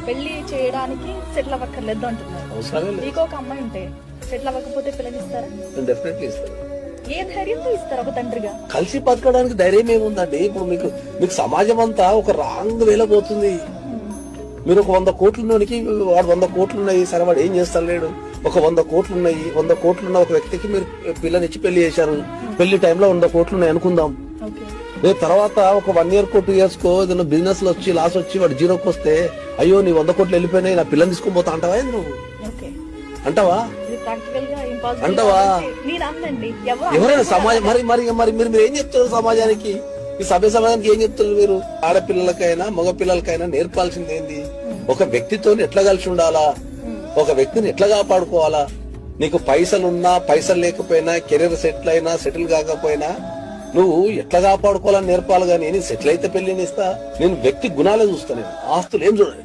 పెళ్లి చేయడానికి సెటిల్ అవ్వక్కర్లేదు అంటున్నారు. అవసరమే లేదు. మీకు ఒక అమ్మాయి ఉంటే సెటిల్ అవ్వకపోతే పిల్లనిస్తారా? డెఫినెట్లీ ఇస్తారు. ఏ ధైర్యంతో ఇస్తారు ఒక తండ్రిగా? కలిసి బతకడానికి ధైర్యం ఏముందండి? ఇప్పుడు మీకు సమాజం అంతా ఒక రాంగ్ వేలో పోతుంది. మీరు ఒక 100 కోట్లలోనికి వాడు 100 కోట్లు ఉన్నాయి, సరే వాడు ఏం చేస్తలేడు. ఒక 100 కోట్లు ఉన్నాయి, 100 కోట్లున్న ఒక వ్యక్తికి మీరు పిల్లనిచ్చి పెళ్లి చేశారు. పెళ్లి టైంలో 100 కోట్లు ఉన్నాయి అనుకుందాం. రేపు తర్వాత ఒక 1 year 2 years కో ఏదైనా బిజినెస్ లో వచ్చి లాస్ వచ్చి వాడు జీరోకి వస్తే, అయ్యో నీ 100 కోట్లు వెళ్ళిపోయినాయి, నా పిల్లని తీసుకుని పోతా అంటావా? నువ్వు అంటావా? అంటావా? ఎవరైనా సమాజం మరి మరి మరి మీరు ఏం చెప్తారు సమాజానికి? ఈ సమాజానికి ఏం చెప్తారు మీరు? ఆడపిల్లలకైనా మగ పిల్లలకైనా నేర్పాల్సింది ఏంది? ఒక వ్యక్తితో ఎట్లా కలిసి ఉండాలా, ఒక వ్యక్తిని ఎట్లా కాపాడుకోవాలా. నీకు పైసలున్నా పైసలు లేకపోయినా, కెరీర్ సెటిల్ అయినా సెటిల్ కాకపోయినా నువ్వు ఎట్లా కాపాడుకోవాలని నేర్పాలి. కానీ నేను సెటిల్ అయితే పెళ్లినిస్తా, నేను వ్యక్తి గుణాలే చూస్తా, నేను ఆస్తులు ఏం చూడండి.